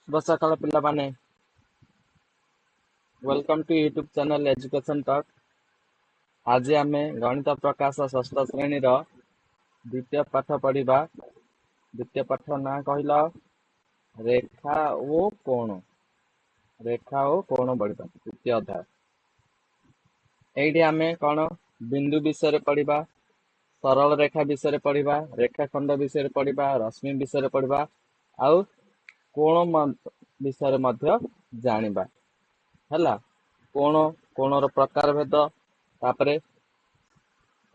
शुभ सकाळ पिलाମାନେ welcome to YouTube channel education talk. आज आम गणित प्रकाश षष्ठ श्रेणी द्वितीय पाठ पढ़ा। द्वितीय पाठ ना कहल रेखा ओ कोण। रेखा ओ कोण पढ़ा द्वितीय अध्याय। ये आम कौन बिंदु विषय पढ़ा, सरल रेखा विषय पढ़ा, रेखाखंड विषय पढ़ा, रश्मि विषय पढ़ा, आउ कोण विषय जानिबा है। कोण कोणर प्रकार भेद, तापरे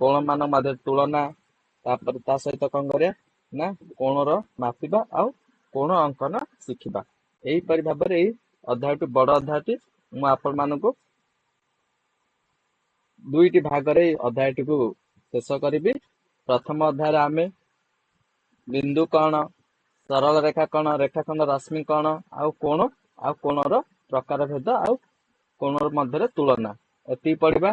कोण मान मध्य तुलना, तापर ता सहित कौन करिया ना कोणर मापिबा आउ कोण अंकन शिखिबा। यही परि भाव में अध्याय बड़ अध्याय मु आपण मानकु दुईटी भाग रे अध्याय को शेष करी। प्रथम अध्याय आम बिंदु कौन, सरल रेखा कौन, रेखाखंड रश्मि कौन, आउ कोणर प्रकार भेद आउ कोणर मध्य तुलना एति पढ़ा।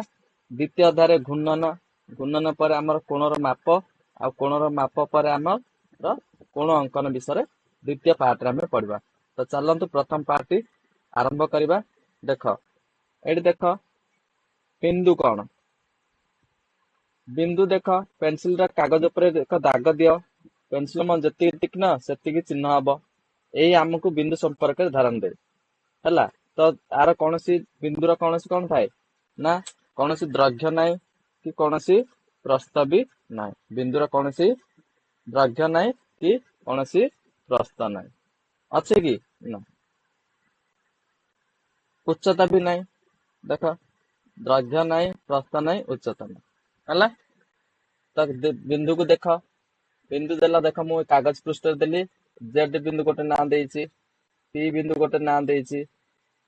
द्वितीय अध्याय घूर्णन, घूर्णन पर आमर कोणर माप आ कोणर माप पर आमर कोण अंकन विषय द्वितीय पार्ट आम पढ़ा। तो चलतु प्रथम पार्ट आरंभ करवा। देख ये देख बिंदु कौन। बिंदु देख पेंसिल कागज पर देख दाग दियो, पेंसिल मन जी तीक्ष्ण से चिन्ह हम। यही आमको बिंदु संपर्क धारण दे है। तो आर कौन सी बिंदुर कौन सी कौन थाए ना कौन सी दैर्घ्य ना कि कौन सी प्रस्थ भी ना। बिंदुर कौन सी दैर्घ्य ना कि कौन सी प्रस्थ ना अच्छे कि ना। उच्चता भी ना, देख दैर्घ्य ना, प्रस्थ ना, उच्चता ना है। तो बिंदु को देख, बिंदु देला देख मु कागज पृष्ठ देली जेड बिंदु गोटे ना देछि, पी बिंदु गोटे ना देछि,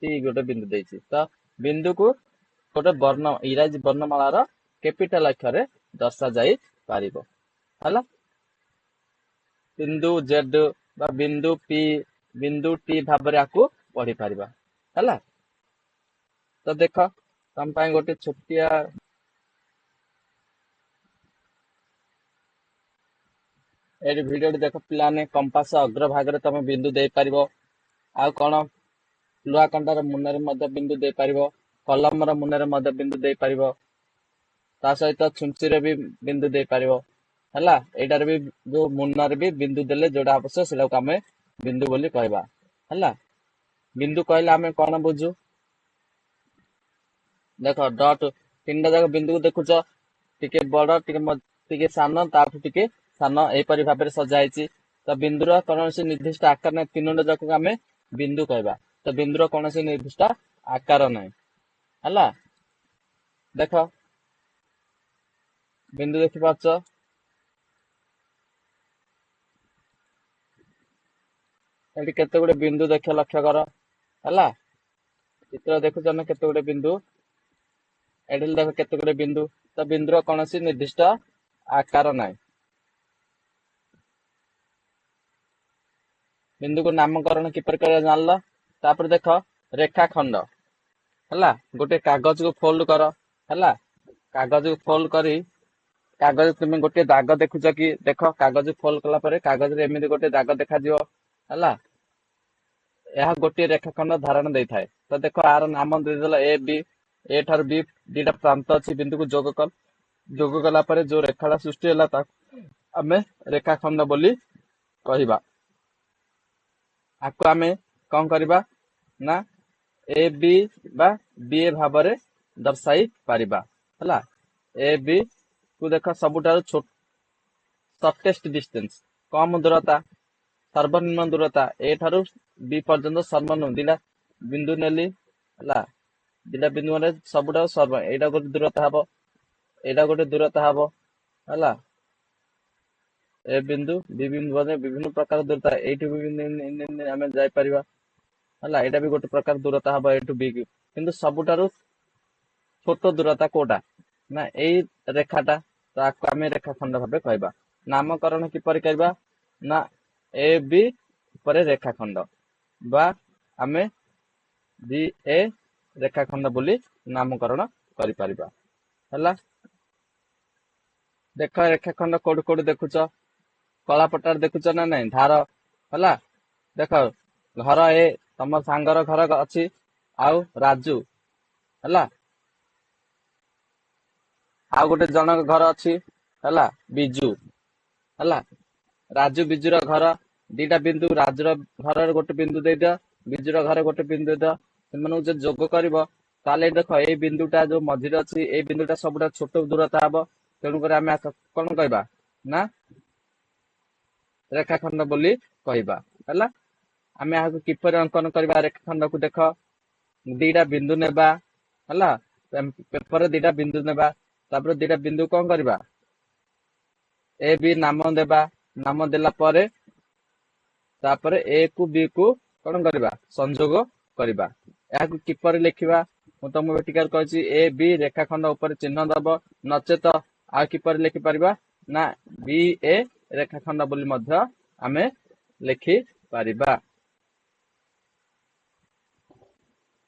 टी गोटे बिंदु देछि। तो बिंदु को गोटे वर्ण इंग्राजी वर्णमाला कैपिटल अक्षर दर्शा जाई पारिबो है। बिंदु जेड बा बिंदु पी, बिंदु टी भाव आपको पढ़ी पारिबा है। तो देख तुम गोटे छोटिया ये वीडियो देख पिलाने कंपास अग्रभाग में तुम बिंदु दे पारिबो। आ कौन लुहा कंडार मुनरे मध्य बिंदु दे पारिबो, कलम मुनरे मध्य बिंदु दे पारिबो, ता सहित छुंची रे भी बिंदु दे पारिबो है। एटार भी जो मुनर भी बिंदु देले जोड़ा आवश्यक से आम बिंदु बोली कहबा है। बिंदु कहले आम कौन बुझू देख डट तीन जाक बिंदु को देखुच टिके बड़ टिके सान ताठू टिके सान एपरि भाव में सजाई। तो बिंदुर कौन सी निर्दिष्ट आकार ना, तीन जाक आम बिंदु कहबा। तो बिंदुर कौन सी निर्दिष्ट आकार ना है। देख बिंदु देखि पाच, ये केते गुड़े बिंदु देख लक्ष्य कर है। चित्र देखुच ना केते गुड़े बिंदु, एडिल देख केते गुड़े बिंदु। तो बिंदुर कौन सी निर्दिष्ट आकार ना। बिंदु को नामकरण किपर कर जानल। तापर देख रेखाखंड है, गोटे कागज को फोल्ड कर है। कागज को फोल्ड करी कागज तुम गोटे दाग देखुच कि देख कागज फोल्ड कला परे कागज रे एमिति गोटे दाग देखा दियो है। यह गोटे रेखाखंड धारण दे थाए। तो देख आर नाम देदेल ए बी, ए ठार बी दीटा प्रांत अच्छी बिंदु को जोग कला परे जो रेखाटा सृष्टि है आमे रेखाखंड बोली कहबा। आपको आमे कौन करबा ना ए बी बा बी ए भाव में दर्शाई पारिबा है। ए बी को देख सबुठारु शॉर्टेस्ट डिस्टेंस कम दूरता, सर्वनिम्न दूरता ए ठारू बी पर्यंत सर्वनिम्न दिला बिंदु नेली है। दिला बिंदु माने सबुठारु सर्व एटा गोटे दूरता हबो, एटा गोटे दूरता हबो है। ए बिंदु बी बिंदु माने विभिन्न प्रकार दूरता एठी भी आमे जाय परिबा है। एटा भी गोटे प्रकार दूरता हबो ए टू बी की। किंतु सबुठारु छोट दूरता कोटा ना एई रेखाटा। तो आपको आम रेखाखंड भाव कहबा। नामकरण किपर करबा ना ए बी पर रेखाखंड बा आमे बी ए रेखाखंड बोली नामकरण करि परिबा है। देख रेखाखंड कोड कोड देखुच, कला पटार देखुच ना नहीं धार है। देख ଘର ଏ, ତମ ସାଙ୍ଗର ଘର ଅଛି, ଆଉ ରାଜୁ ହେଲା, ଆଉ ଗୋଟେ ଜଣଙ୍କ ଘର ଅଛି ହେଲା ବିଜୁ ହେଲା। ରାଜୁ ବିଜୁର ଘର ଦିଟା ବିନ୍ଦୁ, ରାଜୁର ଘରରେ ଗୋଟେ ବିନ୍ଦୁ ଦେଇଦିଅ, ବିଜୁର ଘରେ ଗୋଟେ ବିନ୍ଦୁ ଦେଇଦିଅ। ସେମାନଙ୍କୁ ଯଦି ଯୋଗ କରିବ ତାହେଲେ ଦେଖ ଏଇ ବିନ୍ଦୁଟା ଯୋଉ ମଝିରେ ଅଛି ଏଇ ବିନ୍ଦୁଟା ସବୁଠାରୁ ଛୋଟ ଦୂରତା ହବ। ତେଣୁକରି ଆମେ କଣ କହିବା ନା ରେଖାଖଣ୍ଡ ବୋଲି କହିବା ହେଲା। ଆମେ ଏହାକୁ କିପରି ଅଙ୍କନ କରିବା ରେଖାଖଣ୍ଡକୁ ଦେଖ, ଦିଟା ବିନ୍ଦୁ ନେବା ହେଲା, ପେପରରେ ଦିଟା ବିନ୍ଦୁ ନେବା, ତାପରେ ଦିଟା ବିନ୍ଦୁ କଣ କରିବା ଏ ବି ନାମ ଦେବା, ନାମ ଦେଲା ପରେ ତାପରେ ଏ କୁ ବି କୁ କଣ କରିବା ସଂଯୋଗ କରିବା। ଏହାକୁ କିପରି ଲେଖିବା ମୁଁ ତମକୁ ଏଠିକାର କହିଛି, ଏ ବି ରେଖାଖଣ୍ଡ ଉପରେ ଚିହ୍ନ ଦବ, ନଚେତ ଆଉ କିପରି ଲେଖିପାରିବା ନା ବି ଏ ରେଖାଖଣ୍ଡ ବୋଲି ମଧ୍ୟ ଆମେ ଲେଖିପାରିବା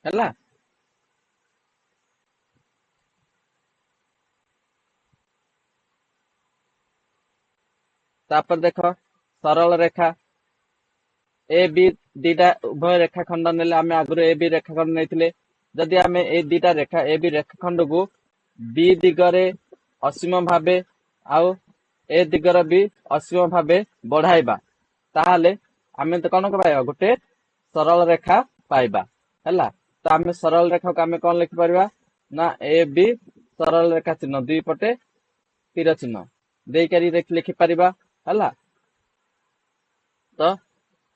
ହେଲା। ତାପରେ ଦେଖ ସରଳ ରେଖା ଏ ବି ଦିଟା ଉଭୟ ରେଖାଖଣ୍ଡ ନେଲେ, ଆମେ ଆଗରୁ ଏ ବି ରେଖାଖଣ୍ଡ ନେଇଥିଲେ। ଯଦି ଆମେ ଏଇ ଦିଟା ରେଖା ଏ ବି ରେଖାଖଣ୍ଡକୁ ବି ଦିଗରେ ଅସୀମ ଭାବେ ଆଉ ଏ ଦିଗର ବି ଅସୀମ ଭାବେ ବଢାଇବା, ତାହେଲେ ଆମେ ତ କଣ ପାଇବା ଗୋଟେ ସରଳ ରେଖା ପାଇବା ହେଲା। ତ ଆମେ ସରଳ ରେଖାକୁ ଆମେ କଣ ଲେଖିପାରିବା ନା ଏ ବି ସରଳ ରେଖା ଚିହ୍ନ ଦୁଇ ପଟେ ତୀର ଚିହ୍ନ ଦେଇକରି ଲେଖିପାରିବା ହେଲା। ତ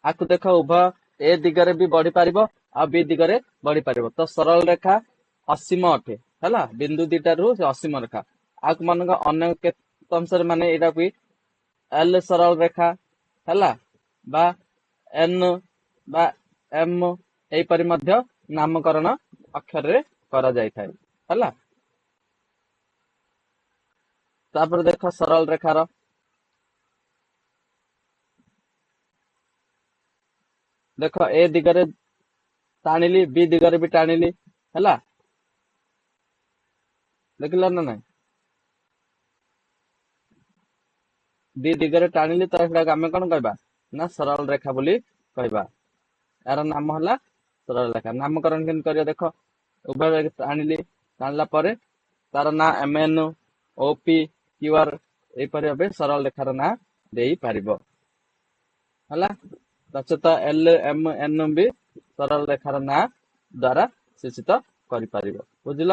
ଆକୁ ଦେଖ ଉଭୟ ଏ ଦିଗରେ ବି ବଢି ପାରିବ ଆଉ ବି ଦିଗରେ ବଢି ପାରିବ। ତ ସରଳ ରେଖା ଅସୀମ ଅଟେ ହେଲା, ବିନ୍ଦୁ ଦିଟାରୁ ସେ ଅସୀମ ରେଖା। ଆଉ ମାନଙ୍କ ଅନ୍ୟ କେତେ ଅଂଶରେ ମାନେ ଏଇଟା ବି ଏଲ ସରଳ ରେଖା ହେଲା, ବା ଏନ ବା ଏମ ଏହିପରି ମଧ୍ୟ ନାମକରଣ ଅକ୍ଷରରେ କରାଯାଇଥାଏ ହେଲା। ତାପରେ ଦେଖ ସରଳ ରେଖାର ଦେଖ ଏ ଦିଗରେ ଟାଣିଲି ବି ଦିଗରେ ବି ଟାଣିଲି ହେଲା, ଦେଖିଲ ନା ନାଇଁ ଦି ଦିଗରେ ଟାଣିଲି ତ ସେଟାକୁ ଆମେ କଣ କହିବା ନା ସରଳ ରେଖା ବୋଲି କହିବା। ଏହାର ନାମ ହେଲା ସରଳ ରେଖା। ନାମକରଣ କେମିତି କରିବା ଦେଖ, ଉଭୟ ଟାଣିଲି, ଟାଣିଲା ପରେ ତାର ନାଁ M N O P Q R ଏହିପରି ଭାବେ ସରଳ ରେଖାର ନାଁ ଦେଇପାରିବ ହେଲା। ନଚେତ ଏଲ ଏମ ଏନ ବି ସରଳ ରେଖାର ନାଁ ଦ୍ଵାରା ସୂଚିତ କରିପାରିବ, ବୁଝିଲ।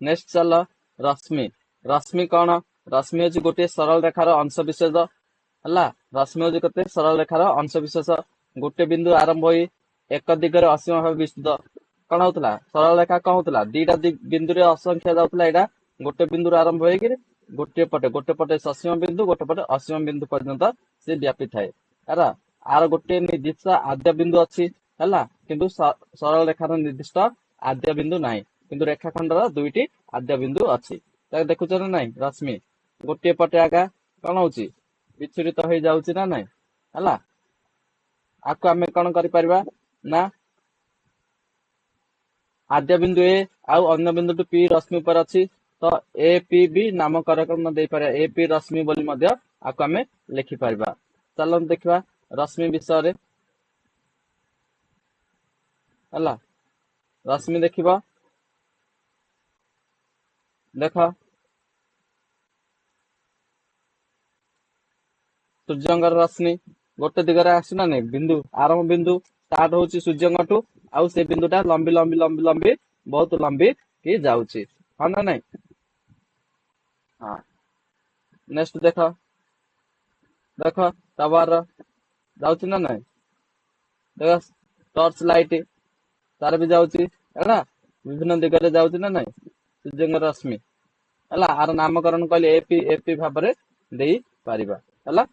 ନେକ୍ସଟ ଚାଲ ରଶ୍ମି। ରଶ୍ମି କଣ, ରଶ୍ମି ହଉଛି ଗୋଟିଏ ସରଳ ରେଖାର ଅଂଶ ବିଶେଷ ହେଲା। ରଶ୍ମି ହଉଛି କେତେ ସରଳ ରେଖାର ଅଂଶ ବିଶେଷ। ଗୋଟେ ବିନ୍ଦୁ ଆରମ୍ଭ ହୋଇ ଏକ ଦିଗରେ ଅସୀମ ଭାବେ ବିସ୍ତୃତ କଣ ହଉଥିଲା, ସରଳ ରେଖା କଣ ହଉଥିଲା ଦିଟା ବିନ୍ଦୁରେ ଅସଂଖ୍ୟ ଯାଉଥିଲା, ଏଇଟା ଗୋଟେ ବିନ୍ଦୁରୁ ଆରମ୍ଭ ହେଇକିରି ଗୋଟେ ପଟେ ସସୀମ ବିନ୍ଦୁ ଗୋଟେ ପଟେ ଅସୀମ ବିନ୍ଦୁ ପର୍ଯ୍ୟନ୍ତ ସେ ବ୍ୟାପି ଥାଏ ହେଲା। ଆର ଗୋଟେ ନିର୍ଦ୍ଦିଷ୍ଟ ଆଦ୍ୟ ବିନ୍ଦୁ ଅଛି ହେଲା, କିନ୍ତୁ ସରଳ ରେଖାର ନିର୍ଦ୍ଦିଷ୍ଟ ଆଦ୍ୟ ବିନ୍ଦୁ ନାହିଁ, କିନ୍ତୁ ରେଖାଖଣ୍ଡର ଦୁଇଟି ଆଦ୍ୟ ବିନ୍ଦୁ ଅଛି। ତାକୁ ଦେଖୁଛ ନା ନାଇଁ, ରଶ୍ମି ଗୋଟିଏ ପଟେ ଆଗା କଣ ହଉଛି ବିଚ୍ଛୁରିତ ହେଇଯାଉଛି ନା ନାଇଁ ହେଲା। ଆକୁ ଆମେ କଣ କରିପାରିବା ନା ଆଦ୍ୟ ବିନ୍ଦୁ ଏ ଆଉ ଅନ୍ୟ ବିନ୍ଦୁଟି ପି ରଶ୍ମି ଉପରେ ଅଛି, ତ ଏ ପି ବି ନାମକରଣ ଦେଇପାରିବା, ଏ ପି ରଶ୍ମି ବୋଲି ମଧ୍ୟ ଆକୁ ଆମେ ଲେଖିପାରିବା। ଚାଲନ୍ତୁ ଦେଖିବା ରଶ୍ମି ବିଷୟରେ ହେଲା। ରଶ୍ମି ଦେଖିବ, ଦେଖ ସୂର୍ଯ୍ୟଙ୍କର ରଶ୍ମି ଗୋଟେ ଦିଗରେ ଆସୁନା ନାଇଁ, ବିନ୍ଦୁ ଆରମ୍ଭ ବିନ୍ଦୁ ଷ୍ଟାର୍ଟ ହଉଛି ସୂର୍ଯ୍ୟଙ୍କଠୁ, ଆଉ ସେ ବିନ୍ଦୁଟା ଲମ୍ବି ଲମ୍ବି ଲମ୍ବି ଲମ୍ବି ବହୁତ ଲମ୍ବି କି ଯାଉଛି, ହଁ ନା ନାଇଁ। ହଁ ନେକ୍ସଟ ଦେଖ, ଦେଖ ଟାୱାର ଯାଉଛି ନା ନାଇଁ, ଦେଖ ଟର୍ଚ ଲାଇଟ ତାର ବି ଯାଉଛି ହେଲା, ବିଭିନ୍ନ ଦିଗରେ ଯାଉଛି ନା ନାଇଁ ସୂର୍ଯ୍ୟଙ୍କ ରଶ୍ମି ହେଲା। ଆର ନାମକରଣ କହିଲେ ଏପି ଏପି ଭାବରେ ଦେଇପାରିବା ହେଲା।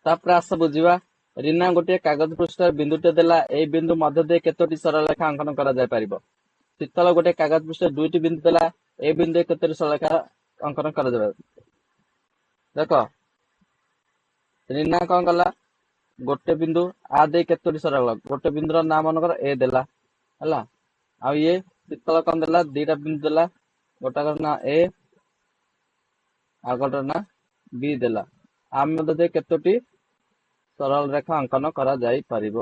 ତାପରେ ଆସ ବୁଝିବା, ରୀନା ଗୋଟିଏ କାଗଜ ପୃଷ୍ଠରେ ବିନ୍ଦୁଟେ ଦେଲା, ଏଇ ବିନ୍ଦୁ ମଧ୍ୟ ଦେଇ କେତୋଟି ସରଳ ରେଖା ଅଙ୍କନ କରାଯାଇ ପାରିବ। ଶୀତଳ ଗୋଟିଏ କାଗଜ ପୃଷ୍ଠରେ ଦୁଇଟି ବିନ୍ଦୁ ଦେଲା, ଏଇ ବିନ୍ଦୁରେ କେତୋଟି ସରଳ ରେଖା ଅଙ୍କନ କରାଯାଇ। ଦେଖ ରୀନା କଣ କଲା, ଗୋଟେ ବିନ୍ଦୁ ଆ ଦେଇ କେତୋଟି ସରଳ, ଗୋଟେ ବିନ୍ଦୁର ନାଁ ମନେକର ଏ ଦେଲା ହେଲା। ଆଉ ଇଏ ଶୀତଳ କଣ ଦେଲା, ଦିଟା ବିନ୍ଦୁ ଦେଲା, ଗୋଟାକର ନାଁ ଏ আগটার না বি দেলা আমি মধ্যে কেতোটি ସରଳ ରେଖା ଅଙ୍କନ କରାଯାଇପାରିବ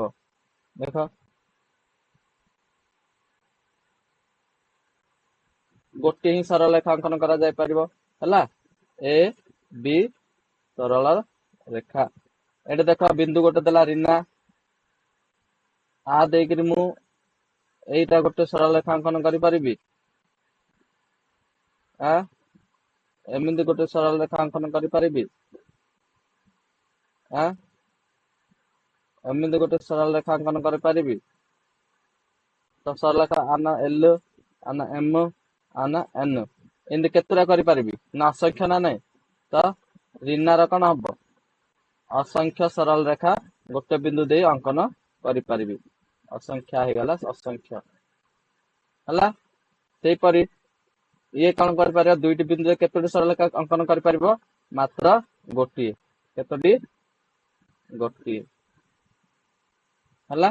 ଦେଖ ଗୋଟିଏ ହିଁ ସରଳ ରେଖା ଅଙ୍କନ କରାଯାଇପାରିବ ହେଲା ଏ ବି ସରଳ ରେଖା ଏଠି ଦେଖ ବିନ୍ଦୁ ଗୋଟେ ଦେଲା ରୀନା ଆ ଦେଇକିରି ମୁଁ ଏଇଟା ଗୋଟେ ସରଳ ରେଖା ଅଙ୍କନ କରିପାରିବି ଆ ଏମିତି ଗୋଟେ ସରଳ ରେଖା ଅଙ୍କନ କରିପାରିବି ଆ ଏମିତି ଗୋଟେ ସରଳ ରେଖା ଅଙ୍କନ କରିପାରିବି ତ ସରଳ ରେଖା ଆନା ଏଲ ଆନା ଏମ ଆନା ଏନ ଏମିତି କେତେଟା କରିପାରିବି ନା ଅସଂଖ୍ୟ ନା ନାଇଁ ତ ରୀନାର କଣ ହବ ଅସଂଖ୍ୟ ସରଳ ରେଖା ଗୋଟେ ବିନ୍ଦୁ ଦେଇ ଅଙ୍କନ କରିପାରିବି ଅସଂଖ୍ୟ ହେଇଗଲା ଅସଂଖ୍ୟ ହେଲା ସେଇପରି ଇଏ କଣ କରିପାରିବ ଦୁଇଟି ବିନ୍ଦୁରେ କେତୋଟି ସରଳ ରେଖା ଅଙ୍କନ କରିପାରିବ ମାତ୍ର ଗୋଟିଏ କେତୋଟି ଗୋଟିଏ ହେଲା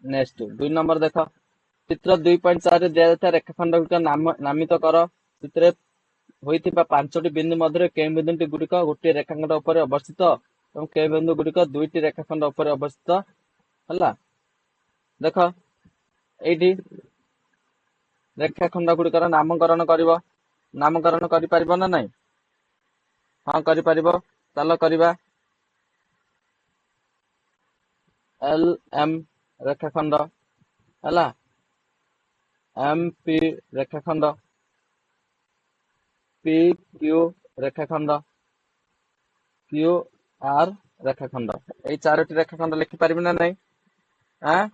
ନେକ୍ସଟ 2 ନମ୍ବର ଦେଖ ଚିତ୍ର 2.4 ରେ ଦିଆଯାଇଥିବା ରେଖାଖଣ୍ଡ ଗୁଡ଼ିକ ନାମିତ କର ଚିତ୍ରରେ ହୋଇଥିବା 5ଟି ବିନ୍ଦୁ ମଧ୍ୟରେ କେଉଁ ବିନ୍ଦୁଟି ଗୁଡ଼ିକ ଗୋଟିଏ ରେଖାଖଣ୍ଡ ଉପରେ ଅବସ୍ଥିତ ଏବଂ କେଉଁ ବିନ୍ଦୁ ଗୁଡ଼ିକ ଦୁଇଟି ରେଖାଖଣ୍ଡ ଉପରେ ଅବସ୍ଥିତ ହେଲା ଦେଖ ଏଇଠି ରେଖାଖଣ୍ଡ ଗୁଡ଼ିକର ନାମକରଣ କରିବ ନାମକରଣ କରିପାରିବ ନା ନାଇଁ ହଁ କରିପାରିବ ଚାଲ କରିବା ଏଲ ଏମ ରେଖାଖଣ୍ଡ ହେଲା एम पी रेखाखंड पी क्यू रेखाखंड क्यू आर रेखाखंड এই চারটি রেখাখণ্ড লিখি পারবি না নাই হ্যাঁ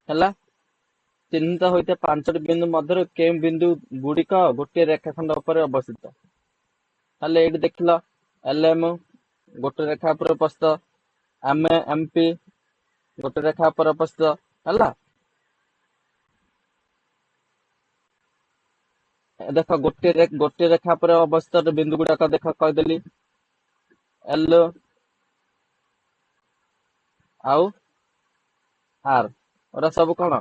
ହେଲା ଚିହ୍ନିତ ହୋଇଥିବା 5ଟି ବିନ୍ଦୁ ମଧ୍ୟରୁ କେଉଁ ବିନ୍ଦୁ ଗୁଡ଼ିକ ଗୋଟିଏ ରେଖାଖଣ୍ଡ ଉପରେ ଅବସ୍ଥିତ ତାହେଲେ ଏଇଠି ଦେଖିଲ ଏଲଏମ ଗୋଟେ ରେଖା ଉପରେ ଉପସ୍ଥିତ ଏମପି ଗୋଟେ ରେଖା ଉପରେ ଉପସ୍ଥିତ ହେଲା ଦେଖ ଗୋଟିଏ ରେଖା ଉପରେ ଅବସ୍ଥିତ ବିନ୍ଦୁ ଗୁଡାକ ଦେଖ କହିଦେଲି ଏଲ ଆଉ ଆର ওরা ସବୁ କଣ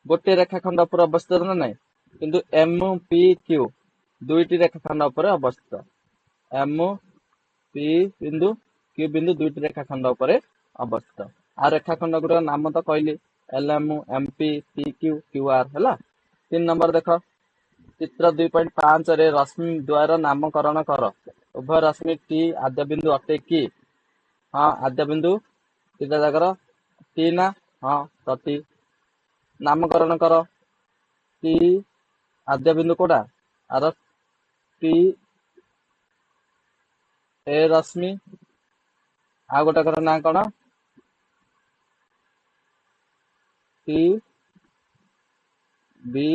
ଗୋଟିଏ ରେଖାଖଣ୍ଡ ଉପରେ ଅବସ୍ଥିତ ନା ନାହିଁ କିନ୍ତୁ ଏମ ପି କ୍ୟୁ ଦୁଇଟି ରେଖାଖଣ୍ଡ ଉପରେ ଅବସ୍ଥିତ ଏମ ପି ବିନ୍ଦୁ କ୍ୟୁ ବିନ୍ଦୁ ଦୁଇଟି ରେଖାଖଣ୍ଡ ଉପରେ ଅବସ୍ଥିତ ଆଉ ରେଖାଖଣ୍ଡ ଗୁଡ଼ିକ ନାମ ତ କହିଲି L M M P Q Q R ହେଲା 3 ନମ୍ବର ଦେଖ ଚିତ୍ର 2.5 ରେ ରଶ୍ମି ଦ୍ୱୟର ନାମକରଣ କର ଉଭୟ ରଶ୍ମି ଟି ଆଦ୍ୟ ବିନ୍ଦୁ ଅଟେ କି ହଁ ଆଦ୍ୟ ବିନ୍ଦୁ ତିନିଟା ଜାଗାର ଟି ନା ହଁ ତ ଟି ନାମକରଣ କର ଟି ଆଦ୍ୟ ବିନ୍ଦୁ କୋଉଟା ଆର ଟି ଏ ରଶ୍ମି ଆଉ ଗୋଟାକର ନାଁ କଣ ଟି ବି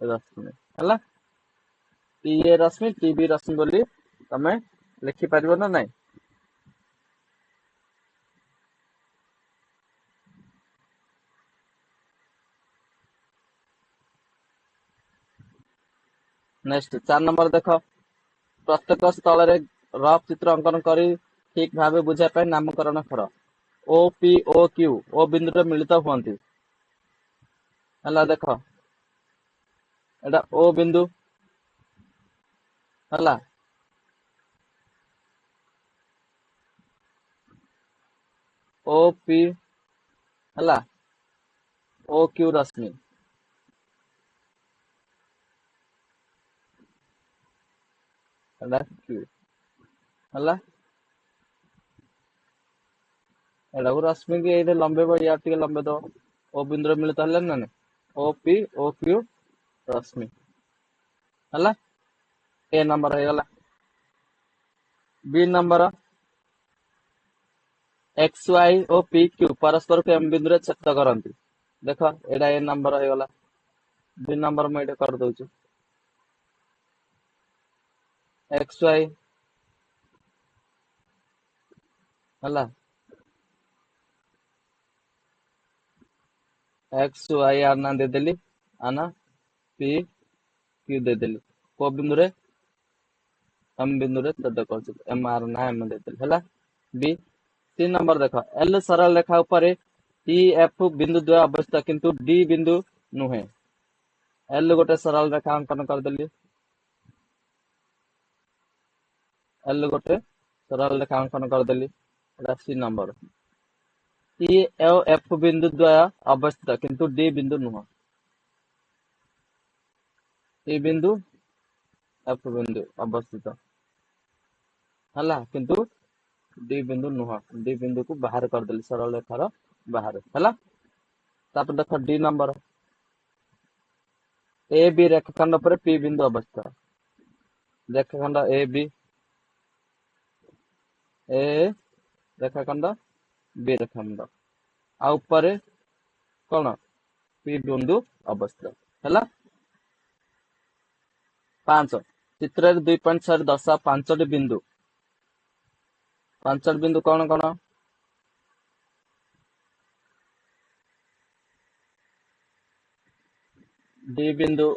ରଶ୍ମି ହେଲା ଟି ଏ ରଶ୍ମି ଟି ବି ରଶ୍ମି ବୋଲି ତମେ ଲେଖିପାରିବ ନା ନାଇଁ ନେକ୍ସଟ 4 ନମ୍ବର ଦେଖ ପ୍ରତ୍ୟେକ ସ୍ଥଳରେ ରଫ ଚିତ୍ର ଅଙ୍କନ କରି ଠିକ ଭାବେ ବୁଝିବା ପାଇଁ ନାମକରଣ କର ଓ ପି ଓ କ୍ୟୁ ଓ ବିନ୍ଦୁରେ ମିଳିତ ହୁଅନ୍ତି ହେଲା ଦେଖ ଏଟା ଓ ବିନ୍ଦୁ ହେଲା ଓ ପି ହେଲା ଓ କ୍ୟୁ ରଶ୍ମି ଏଟା କ୍ୟୁ ହେଲା ଏଟାକୁ ରଶ୍ମି କି ଏଇଠି ଲମ୍ବେଇବ ୟାର ଟିକେ ଲମ୍ବେଇ ଦବ ଓ ବିନ୍ଦୁରେ ମିଳିତ ହେଲେ ନା ନାଇଁ ଓ ପି ଓ କ୍ୟୁ ରଶ୍ମି ହେଲା ଏ ନମ୍ବର ହେଇଗଲା बी नंबर एक्स वाई और पी क्यू परस्पर को एम बिंदु छेद करती देख एटा ए नंबर हो गला बी नंबर मुझे कर दउछु एक्स वाई हला एक्स वाई आना दे देली आना पी क्यू दे देली को बिंदु रे एम बिंदु रे छेद कर एम आर ना एम देते है बी 3 नंबर देख एल सरल रेखा ऊपर टी एफ बिंदु द्वय अवस्थित किंतु डी बिंदु नुहे एल गोटे सरल रेखा अंकन करदेली एल गोटे सरल रेखा अंकन करदेली सी नंबर टी एफ बिंदु द्वय अवस्थित किंतु डी बिंदु नुह टी बिंदु एफ बिंदु अवस्थित है किंतु डी बिंदु नुह डी बिंदु को बाहर करदेली सरल रेखार बाहर है देख डी नंबर ए बी रेखाखंड पर पी बिंदु अवस्थित रेखाखंड ए रेखाखंड बी रेखाखंड आ ऊपर कौन पी बिंदु अवस्थित है 5 चित्र 2.6 दशा 5टी बिंदु 5टी बिंदु कौन कौन डी बिंदु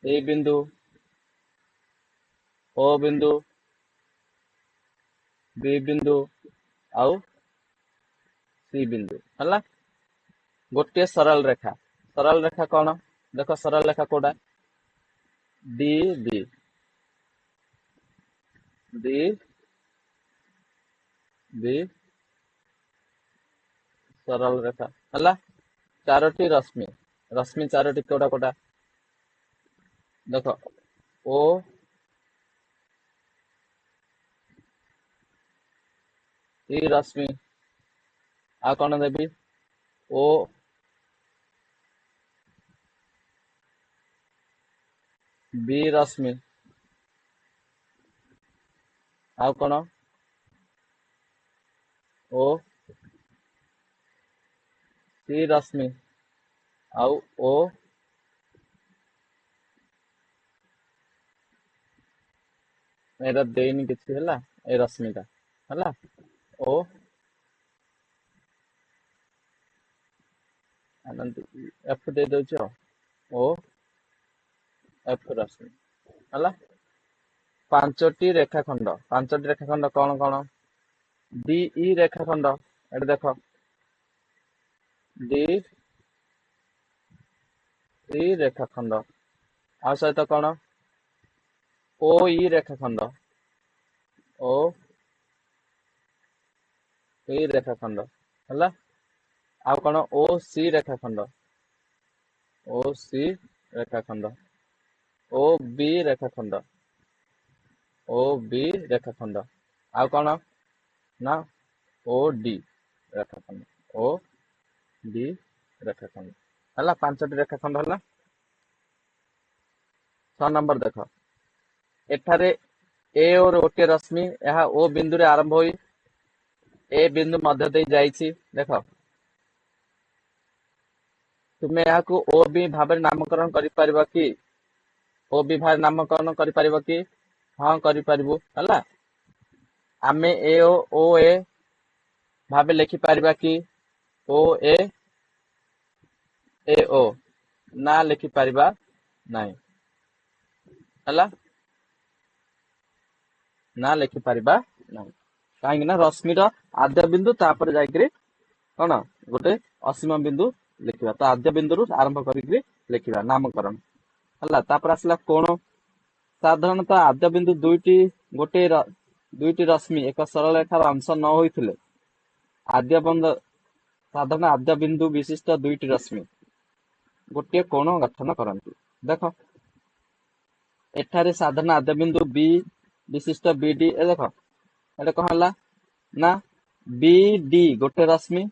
ए बिंदु ओ बिंदु बी बिंदु आउ सी बिंदु है गोटे सरल रेखा कौन देख सरल रेखा कोड़ा डी बी डी बी सरल रेखा है चारोटी रश्मि रश्मि चारोटी कोड़ा कोड़ा देख ओ ई रश्मि आ कौन देवी ओ बी रश्मि आ कौन ओ सी रश्मि आउ ओ एरा देनी किसी है ए रश्मि का है ओ एफ दे दौच ओ एफ रश्मि है 5टी रेखाखंड कौन कौन डी ई रेखाखंड एट देख डी ई रेखाखंड आ सहित कौन ओ ई रेखाखंड ओ ई रेखाखंड है आ कौन ओ सी रेखाखंड ओ सी रेखाखंड ओ बी रेखाखंड ओ बी रेखाखंड आ कौन ना ओ डी रेखाखंड ओ डी रेखाखंड है 5टी रेखाखंड है 6 नंबर देख एठारे ए और गोटे रश्मि यह ओ बिंदु रे आरंभ होई ए बिंदु मध्य दे जाइछि देख तुम्हें यहाँ को ओ बी भाव नामकरण करि परिबा कि ओ बी भाव नामकरण करि परिबा कि हाँ करि परिबु हला आमे ओ ए भाव लिखि परिबा कि ओ ए ओ ना लिखि परिबा नहीं हला ना लिखि परिबा नहीं कहीं ना रश्मिर आद्य बिंदु तापर जाइकरी कौन गोटे असीम बिंदु लिखा तो आद्य बिंदु रु आरंभ करी लिखा नामकरण है तापर आसला कोण साधारणतः आद्य बिंदु दुईटी रश्मि एक सरल रेखार अंश न होइथिले आद्य बंद साधारण आद्य बिंदु विशिष्ट दुईटी रश्मि गोटे कोण गठन करती देख एठारे साधारण आद्य बिंदु बी विशिष्ट बी डी देख एटा कौन है ना बी डी गोटे रश्मि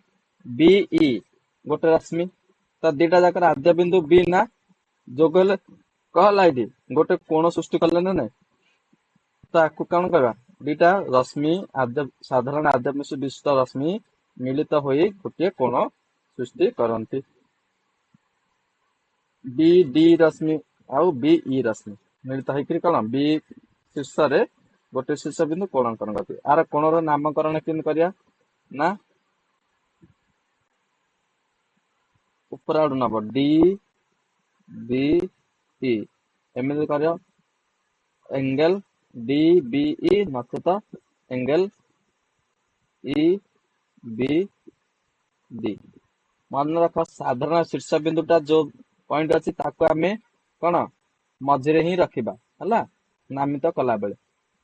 बी ई गोटे रश्मि तो दीटा जाकर आद्य बिंदु बी ना जोग कहला ये गोटे कोण सृष्टि कले ना नहीं तो आपको कौन करवा दीटा रश्मि आद्य साधारण आद्य विशिष्ट रश्मि मिलित होई गोटे कोण सृष्टि करती बी डी रश्मि आउ बी ई रश्मि मिलित होकर कौन बी शीर्ष रे गोटे शीर्ष बिंदु कोण अंकन करती आर कोणर नामकरण केन करिया ना ऊपर आड़ नब डी बी ई एमती कर एंगल डी बी ई नचेत एंगल ई बी डी। मन रख साधारण शीर्ष बिंदुटा जो पॉइंट अच्छी ताको आमे कौन मझिरे ही रखिबा हला नामित कला बेले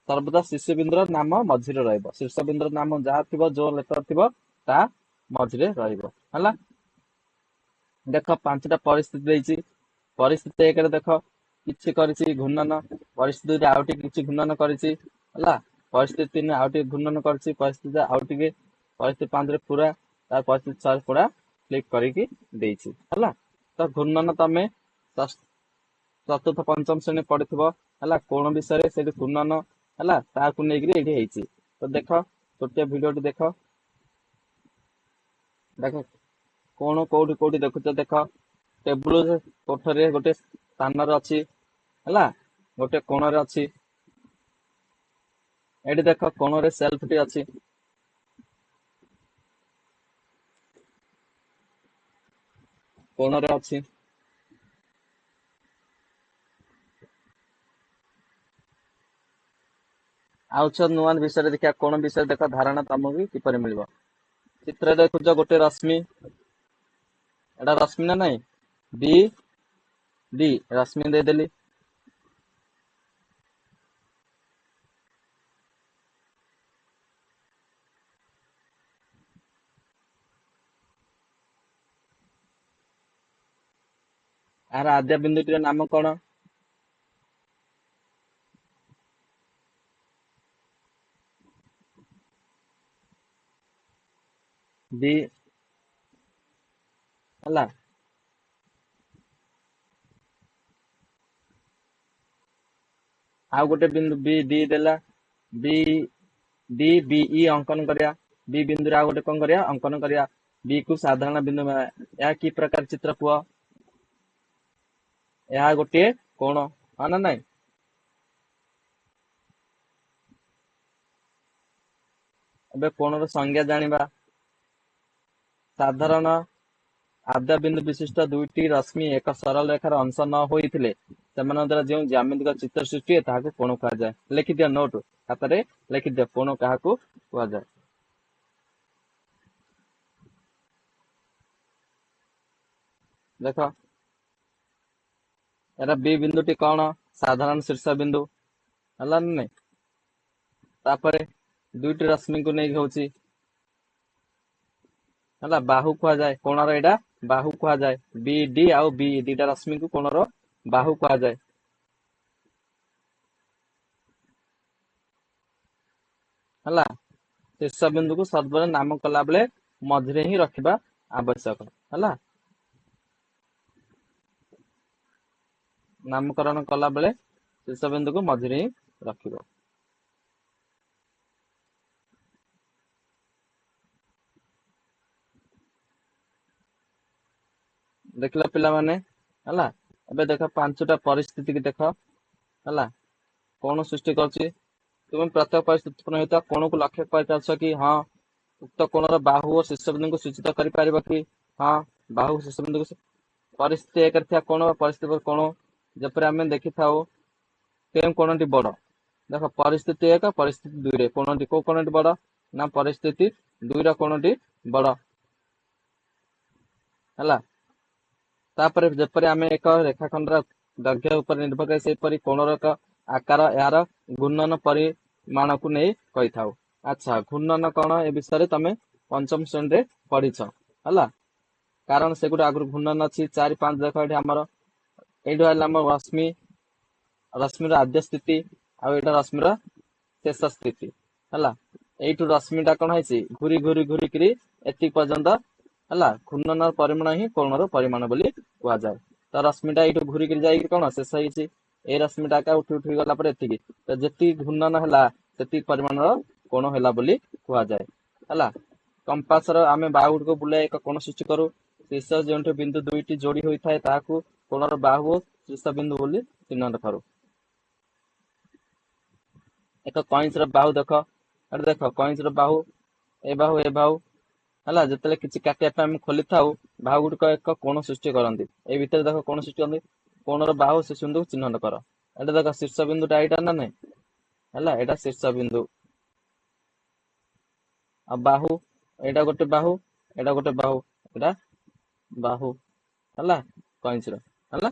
सर्वदा शीर्ष बिंदुर नाम मझिरे रहइबो शीर्ष बिंदुर नाम जहाँ थिबो जो लेटर थिबो ता मझिरे रहइबो हला। देख पांचटा परिस्थिति देइछि परिस्थिति एक रे देख किछि करिछि घूर्णन परिस्थिति रे आउटी किछि घूर्णन करिछि हला परिस्थिति 3 आउटी घूर्णन करिछि परिस्थिति आउटी के परिस्थिति 5 रे पूरा तार परिस्थिति 6 पूरा क्लिक करिकि देइछि हला। तो घूर्णन तमे चतुर्थ पंचम श्रेणी पढ़िथिबो हला कोण विषय रे सेठी घूर्णन हला ताकु नेगिरि एठी हेइछि। तो देख छोटिया वीडियोटी देख देख कोण कोठी कोठी देखुछ देख टेबुल कोठरे गोटे स्थान रे अछि हला गोटे कोण रे अछि एठी देख कोण रे सेल्फ टी अछि कोण रे अछि आउछ नुआ विषय देखिया कोण विषय देख धारणा तमକୁ किपरि मिलिबो चित्र देखुछ गोटे रश्मि एटा रश्मि ना नहीं बी डी रश्मि दे देली आर आद्य बिंदुटीर नाम कौन बी हला आउ गोटे बिंदु बी डी देला बी डी बी ई अंकन करिया बी बिंदु रे आउ गोटे कोन करिया अंकन करिया बी को साधारण बिंदु या की प्रकार चित्र पुआ या गोटे कोण हा ना नहीं एबे कोण रो संज्ञा जानिबा साधारण आद्य बिंदु विशिष्ट दुईटी रश्मि एक सरल रेखार अंश न होइथिले सेमान द्वारा जो ज्यामितिक चित्र सृष्टि है ताहाको कोण कहा जाए लिखि दिया नोट खातारे लिखि दिया कोण काहाको कहा जाए देख एरा बी बिंदुटी कौन साधारण शीर्ष बिंदु हला ना नहीं तापरे दुईटी रश्मि को नहीं होची हला बाहु कहा जाए कोणर एटा बाहु कहा जाए बी डी आउ बी दीटा रश्मि को कोणर बाहु कहा जाए हला शीर्ष बिंदु को सर्वदा नाम कला बेले मझिरे ही रखिबा आवश्यक हला नामकरण कला बेले शीर्ष बिंदु को मझिरे ही रखिबो देखला पिला माने हला एबे देख पांचटा परिस्थिति की देख हला कोण सृष्टि करछि तुम प्रत्येक परिस्थिति हेतु कोण को लक्ष्य करछ कि हां उक्त कोणर बाहु और शीर्ष बिंदु को सूचित करि परिबा कि हां बाहु शीर्ष बिंदु को परिस्थिति एक थिया कोण परिस्थिति पर कोण जपर आमे देखि थाओ केम कोणटी बड़ देख परिस्थिति एक परिस्थिति दुई रे कोणटी को कोणटी बड़ ना परिस्थिति दुई रा कोणटी बड़ हला तापर जेपरि आमे एक रेखाखंडर दैर्घ्य ऊपर निर्भर करे सेपरि कोणर एक आकार यार घूर्णन परिमाण को नहीं कहि थाउ अच्छा घूर्णन कौन ए विषय तमे पंचम श्रेणी रे पढ़िछ हला कारण से गुटे आगु घूर्णन अछि 4 5 देख एठी हमर एठी हला हमर रश्मि रश्मि रो आद्य स्थिति आ एटा रश्मि रो शेष स्थिति हला एठु रश्मि टा कोन हैछि घुरी घुरी घुरी करी एति पर्यंत हला घूर्णन परिमाण ही कोणर परिमाण बोली कुआ जाए तो रश्मिटा एठु घुरी करी जाई कोन शेष हैछि ए रश्मिटा का उठी उठी गला पर एति तो जेति घूर्णन हला सेति परिमाण रो कोण हला बोली कुआ जाए हला कंपास रो आमे बाहु को बुले एक कोण सृष्टि करू शीर्ष जोंठ बिंदु दुईटी जोड़ी होई थाए ताकू कोणर बाहु शीर्ष बिंदु बोली चिन्हट करू एक कइंच रो बाहु देख अरे देख कइंच रो बाहु ए बाहु हला जतले किछि काटिया पे हम खोली थाउ बाहु गुड को एक कोण सृष्टि करंती ए भीतर देख कोण सृष्टि करंती कोणर बाहु से बिंदु चिन्हट कर ଏଇଟା ଦେଖ ଶୀର୍ଷ ବିନ୍ଦୁଟା ଏଇଟା ନା ନାଇଁ ହେଲା, ଏଇଟା ଶୀର୍ଷ ବିନ୍ଦୁ। ଆଉ ବାହୁ, ଏଇଟା ଗୋଟେ ବାହୁ, ଏଇଟା ଗୋଟେ ବାହୁ, ଏଇଟା ବାହୁ ହେଲା କଇଁଚିର ହେଲା।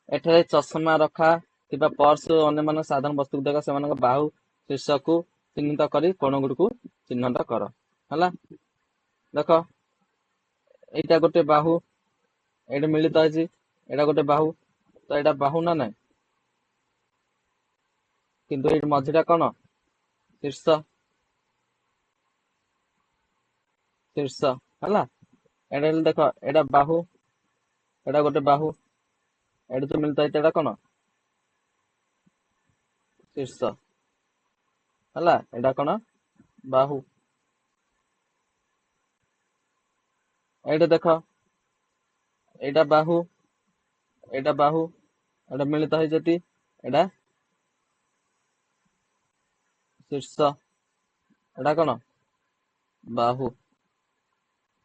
ଏଠାରେ ଚଷମା ରଖା ଥିବା ପର୍ସ ଓ ଅନ୍ୟମାନ ସାଧାରଣ ବସ୍ତୁକୁ ଦେଖ, ସେମାନଙ୍କ ବାହୁ ଶୀର୍ଷକୁ ଚିହ୍ନିତ କରି କୋଣ ଗୁଡ଼ିକୁ ଚିହ୍ନଟ କର ହେଲା। ଦେଖ ଏଇଟା ଗୋଟେ ବାହୁ, ଏଇଟା ମିଳିତ ହେଇଛି, ଏଇଟା ଗୋଟେ ବାହୁ, ତ ଏଇଟା ବାହୁ ନା ନାଇଁ, କିନ୍ତୁ ଏଇଠି ମଝିଟା କଣ ଶୀର୍ଷ, ଶୀର୍ଷ ହେଲା। ଏଇଟା ହେଲେ ଦେଖ ଏଇଟା ବାହୁ, ଏଇଟା ଗୋଟେ ବାହୁ, ଏଇଠି ତ ମିଳିତ ହେଇଛି, ଏଇଟା କଣ ଶୀର୍ଷ ହେଲା, ଏଇଟା କଣ ବାହୁ। ଏଇଟା ଦେଖ ଏଇଟା ବାହୁ, ଏଇଟା ବାହୁ, ଏଇଟା ମିଳିତ ହେଇଛନ୍ତି, ଏଇଟା ଶୀର୍ଷ, ଏଇଟା କଣ ବାହୁ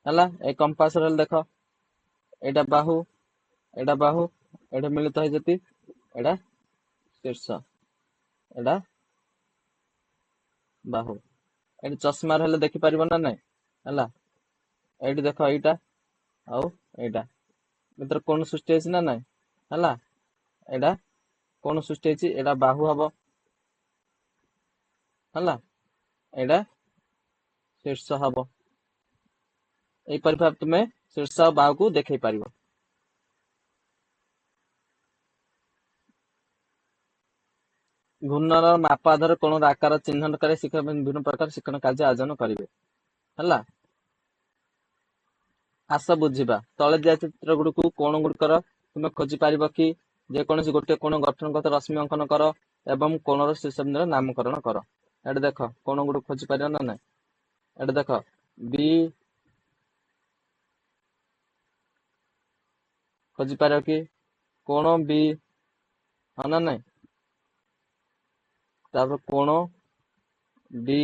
ହେଲା। ଏ କମ୍ପାସ ରେ ଦେଖ ଏଇଟା ବାହୁ, ଏଇଟା ବାହୁ, ଏଇଟା ମିଳିତ ହେଇଛନ୍ତି, ଏଇଟା ଶୀର୍ଷ, ଏଇଟା ବାହୁ। ଏଠି ଚଷମାର ହେଲେ ଦେଖିପାରିବ ନା ନାଇଁ ହେଲା। ଏଇଠି ଦେଖ ଏଇଟା ଆଉ ଏଇଟା ଭିତରେ କୋଣ ସୃଷ୍ଟି ହେଇଛି ନା ନାଇଁ ହେଲା। ଏଇଟା କୋଣ ସୃଷ୍ଟି ହେଇଛି, ଏଇଟା ବାହୁ ହବ ହେଲା, ଏଇଟା ଶୀର୍ଷ ହବ। ଏଇପରି ଭାବେ ତୁମେ ଶୀର୍ଷ ଆଉ ବାହୁକୁ ଦେଖେଇ ପାରିବ। ଘୂର୍ଣ୍ଣର ମାପ ଆଧାରରେ କୋଣର ଆକାର ଚିହ୍ନଟ କରି ଶିକ୍ଷକ ବିଭିନ୍ନ ପ୍ରକାର ଶିକ୍ଷଣ କାର୍ଯ୍ୟ ଆୟୋଜନ କରିବେ ହେଲା। ଆସ ବୁଝିବା, ତଳେ ଦିଆ ଚିତ୍ର ଗୁଡ଼ିକୁ କୋଣ ଗୁଡ଼ିକର ତୁମେ ଖୋଜି ପାରିବ କି? ଯେକୌଣସି ଗୋଟିଏ କୋଣ ଗଠନ କରୁଥିବା ରଶ୍ମି ଅଙ୍କନ କର ଏବଂ କୋଣର ଶୀର୍ଷବିନ୍ଦୁର ନାମକରଣ କର। ଏଠି ଦେଖ କୋଣ ଗୁଡ଼ିକୁ ଖୋଜି ପାରିବ ନା ନାଇଁ। ଏଠି ଦେଖ ବି ଖୋଜି ପାରିବ କି? କୋଣ ବି ହଁ ନା ନାଇଁ। ତାପରେ କୋଣ ଡି,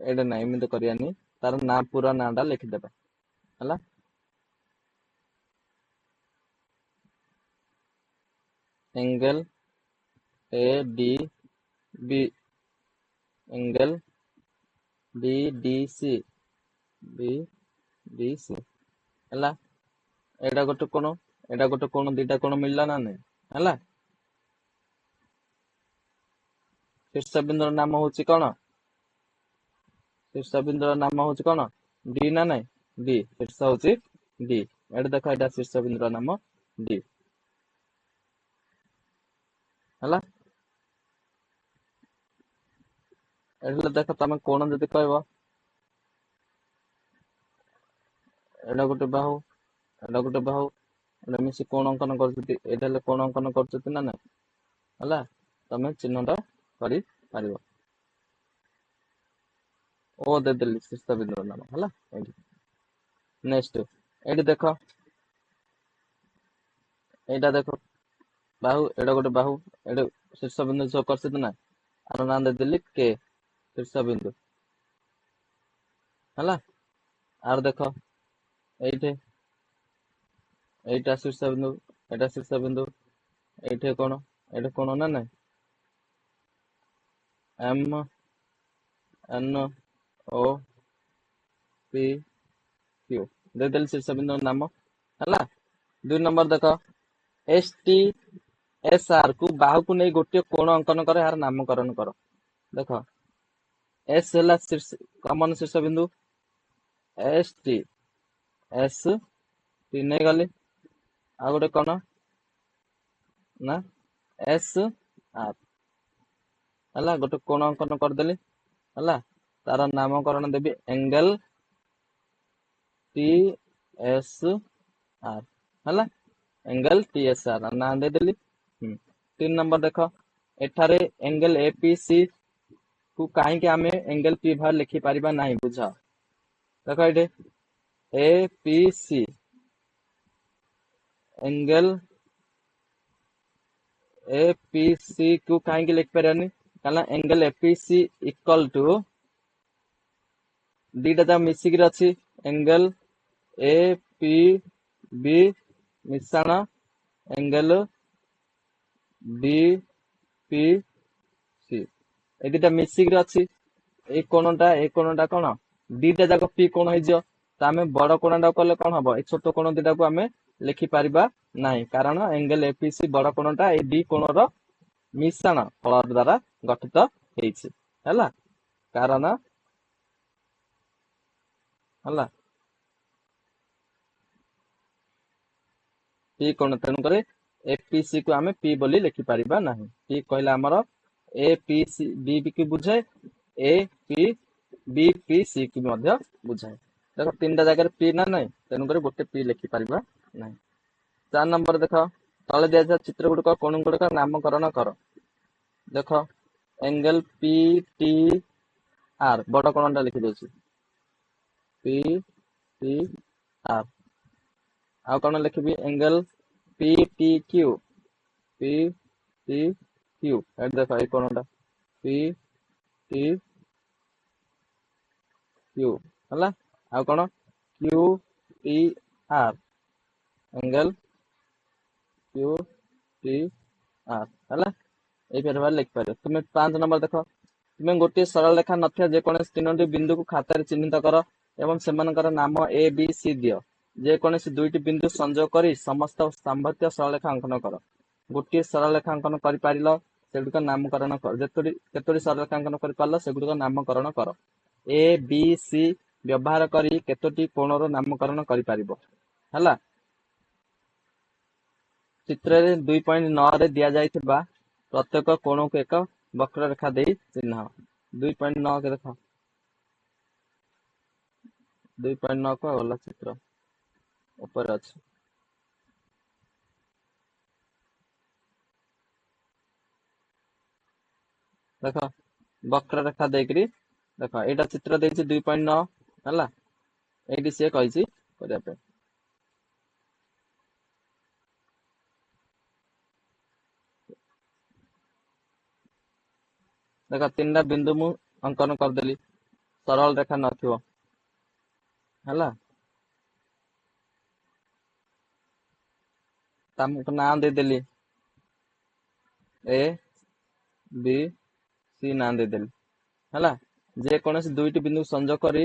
ଏଇଟା ନାଇଁ ଏମିତି କରିବାନି, ତାର ନାଁ ପୁରା ନାଁ ଟା ଲେଖିଦେବା ହେଲା। Angle A D B, angle B D C, B D C ହେଲା। ଏଇଟା ଗୋଟେ କୋଣ, ଏଇଟା ଗୋଟେ କୋଣ, ଦିଟା କୋଣ ମିଳିଲା ନା ନାଇଁ ହେଲା। ଶୀର୍ଷ ବିନ୍ଦୁର ନାମ ହଉଛି କଣ? ଶୀର୍ଷ ବିନ୍ଦୁର ନାମ ହଉଛି କଣ? ଡି ନା ନାଇଁ, ଡି। ଶୀର୍ଷ ହଉଛି ଡି। ଏଇଟା ଦେଖ ଏଇଟା ଶୀର୍ଷ ବିନ୍ଦୁର ନାମ ଡି ହେଲା। ଏଠି ଦେଖ ତମେ କୋଣ ଯଦି କହିବ, ଏଇଟା ଗୋଟେ ବାହୁ, ଏଇଟା ଗୋଟେ ବାହୁ, ଏଇଟା ମିଶି କୋଣ ଅଙ୍କନ କରୁଛନ୍ତି, ଏଇଟା ହେଲେ କୋଣ ଅଙ୍କନ କରୁଛନ୍ତି ନା ନାଇଁ ହେଲା। ତମେ ଚିହ୍ନଟ କରିପାରିବ। ଓ ଦେଇଦେଲି ଶୀର୍ଷ ବିନ୍ଦୁର ନାମ ହେଲା। ଏଇଠି ନେକ୍ସଟ ଏଇଠି ଦେଖ, ଏଇଟା ଦେଖ ବାହୁ, ଏଇଟା ଗୋଟେ ବାହୁ, ଏଇଟା ଶୀର୍ଷ ବିନ୍ଦୁ ଯୋଗ କରିଛି ନା, ଆର ନାଁ ଦେଇଦେଲି କେ, ଶୀର୍ଷ ବିନ୍ଦୁ ହେଲା। ଆର ଦେଖ ଏଇଠି, ଏଇଟା ଶୀର୍ଷ ବିନ୍ଦୁ, ଏଇଟା ଶୀର୍ଷ ବିନ୍ଦୁ, ଏଇଠି କୋଣ, ଏଇଠି କୋଣ ନା ନାଇଁ। M N O P Q ଦେଇଦେଲି ଶୀର୍ଷ ବିନ୍ଦୁର ନାମ ହେଲା। 2 ନମ୍ବର ଦେଖ ଏସ୍ ଟି ଏସ୍ ଆର୍ କୁ ବାହୁକୁ ନେଇ ଗୋଟିଏ କୋଣ ଅଙ୍କନ କର, ଏହାର ନାମକରଣ କର। ଦେଖ ଏସ୍ ହେଲା କମନ ଶୀର୍ଷ ବିନ୍ଦୁ, ଏସ୍ ଟି, ଏସ୍ ଟି ନେଇଗଲି। ଆଉ ଗୋଟେ କଣ ନା ଏସ୍ ଆର୍ ହେଲା, ଗୋଟେ କୋଣ ଅଙ୍କନ କରିଦେଲି ହେଲା। ତାର ନାମକରଣ ଦେବି ଏଙ୍ଗେଲ ଟି ଏସ୍ ଆର୍ ହେଲା, एंगल TSR ନାଁ ଦେଇଦେଲି। 3 ନମ୍ବର ଦେଖ ଏଠାରେ एंगल APC କୁ କାହିଁକି ଆମେ एंगल P ଭାବରେ ଲେଖି ପାରିବା ନାହିଁ ବୁଝ। ଦେଖ ଏଠି APC एंगल APC କୁ କାହିଁକି ଲେଖି ପାରିବାନି, କାରଣ एंगल APC ଇକ୍ୱାଲ ଟୁ दीटा जाक मिसिकी अच्छी एंगल ए पी बी मिश्रण एंगल बी पी सी ए दीटा मिसिकी अच्छी ए कोणटा कौन दीटा जाक पी कोण हो आम बड़ कोणटा कले कौन हम ए छोट कोण दीटा को आम लिखिपर ना कारण एंगल एपीसी बड़ कोणटा ए दी कोणर मिश्रण फल द्वारा गठित है कारण है पी कोण तेणुक एपीसी को आम पी बोली लिखिपर ना पी कहले आमर ए पी सी बी की बुझाए A P B P C की बुझाए देख तीन टा जगह पी ना ना तेणुक गोटे पी लिखिपर ना 4 नंबर देख तले दिया चित्र गुड़िक कोण गुड़िक नामकरण कर देख एंगल पी टी आर बड़ कोणटा लिखि दउछि पी टी आर आ कौन लिखी angle P T Q P T Q देख ये कोणटा पी टी क्यू है आ कौन Q T R angle Q T R है ये लिखिपार तुम 5 नंबर देख तुम गोटे सरल रेखा नथिया जेकोसी 3टी बिंदु को खातार चिन्हित कर एवं सेमानकर नाम ए बी सी दियो जेकोसी 2टी बिंदु संजोग कर समस्त संभाव्य सरल रेखा अंकन कर गोटे सरल रेखा अंकन कर सेगुड़िक नामकरण कर केतोटी सरल रेखा अंकन कर सेगुड़िक नामकरण कर ए बी सी व्यवहार करी केतोटी कोणर नामकरण कर चित्र 2.9 रे दिया जाइथिबा प्रत्येक कोण को एक वक्र रेखा दे चिन्ह 2.9 के देख 2.9 को वाला चित्र ऊपर अच्छे देख वक्र रेखा देकरी देख एटा चित्र देछि 2.9 हला एटी से कहिछि करिया पे देख 3टा बिंदु मु अंकन कर देली सरल रेखा नथिबो हला तमको नाम दे देली ए बी सी नाम दे देली हला जे कोनोसी 2टी बिंदु संजोग करी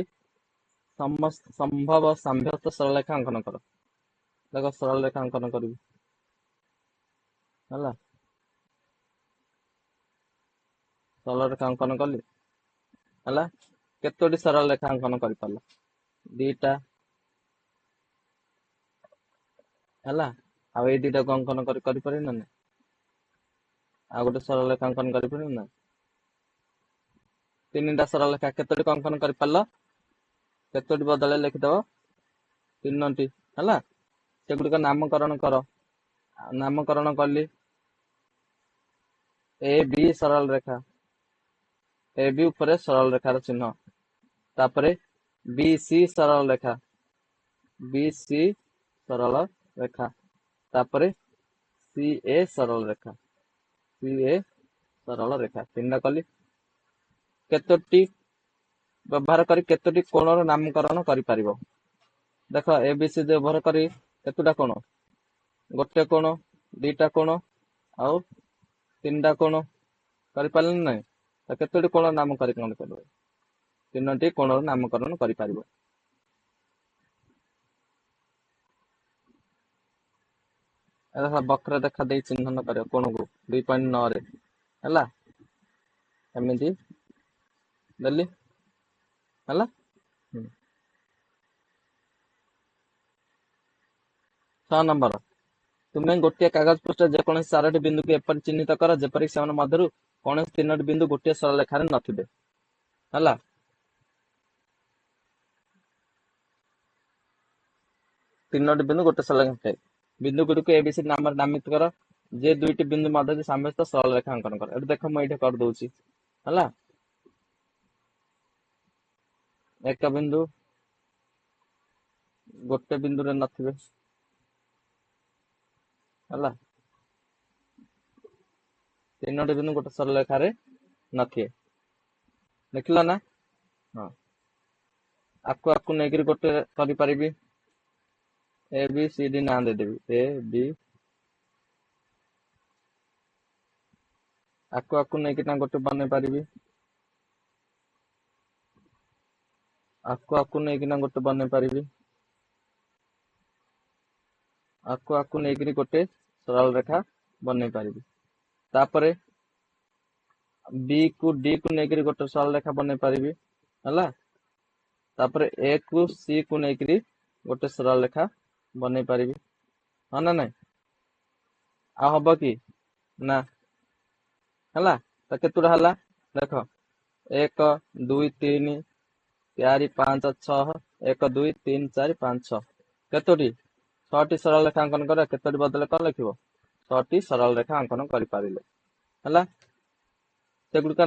समस्त संभव संभ्यस्त सरल रेखा अंकन कर देख सरल रेखा अंकन करी हला सरल रेखा अंकन कली हला केतोटी सरल रेखा अंकन कर पाला दीटा हला आ ए दीटा को अंकन करि पारे ना आ गोटे सरल रेखा अंकन करि पारे ना 3टा सरल रेखा केतोटी को अंकन कर पाला केतोटी बदले लिखिदब 3टी हला सेगुड़िक नामकरण कर नामकरण कली ए बी सरल रेखा ए बी ऊपर सरल रेखार चिन्ह तापरे बी सी सरल रेखा बी सी सरल रेखा तापरे सी ए सरल रेखा सी ए सरल रेखा 3टा कली केतोटी व्यवहार करी केतोटी कोणर नामकरण करि पारिबो देख ए बी सी व्यवहार करी केतोटा कोण गोटे कोण दीटा कोण आ 3टा कोण करि पारले नै त केतोटी कोण नामकरण करिबो 3टी कोणर नामकरण करि पारिबो एदा वक्र रेखा दे चिन्हन कर कोण को 2.9 रे हला एमिति देली हला 6 नंबर तुम्हें गोटे कागज पृष्ठ जेकोसी 4टी बिंदु को एपरि चिन्हित कर जेपरि से मध्यरु कौन 3टी बिंदु गोटे सरल रेखा नथिबे हला 3टी बिंदु गोटे सरल रेखा बिंदु गुड़िक एबीसी नाम नामित कर जे 2टी बिंदु मध्य साम्यस्त सरल रेखा अंकन कर देख मुझे कर दउछि हला एक बिंदु गोटे बिंदु रे नथिबे हला 3टी बिंदु गोटे सरल रेखा रे नथिए देखला ना हाँ ଆକୁ ନେଇକିରି ଗୋଟେ କରିପାରିବି। ଏ ବି ସି ଡି ନାଁ ଦେଇଦେବି ଏ ବି, ଆକୁ ନେଇକିନା ଗୋଟେ ବନେଇ ପାରିବି। ଆକୁ ନେଇକିନା ଗୋଟେ ବନେଇ ପାରିବି। ଆକୁ ନେଇକିରି ଗୋଟେ ସରଳ ରେଖା ବନେଇ ପାରିବି। ତାପରେ B କୁ D କୁ ନେଇକିରି ଗୋଟେ ସରଳ ରେଖା ବନେଇ ପାରିବି ହେଲା। ତାପରେ A କୁ C କୁ ନେଇକିରି ଗୋଟେ ସରଳ ରେଖା ବନେଇ ପାରିବି, ହଁ ନା ନାଇଁ? ଆଉ ହବ କି ନା? ହେଲା। ତ କେତୁଟା ହେଲା ଦେଖ, 1 2 3 4 5 6, 1 2 3 4 5 6, କେତୋଟି? 6ଟି ସରଳ ରେଖା ଅଙ୍କନ କରିବା। କେତୋଟି ବଦলে କଣ ଲେଖିବ? 6ଟି ସରଳ ରେଖା ଅଙ୍କନ କରିପାରିଲେ ହେଲା। ସେଗୁଡିକ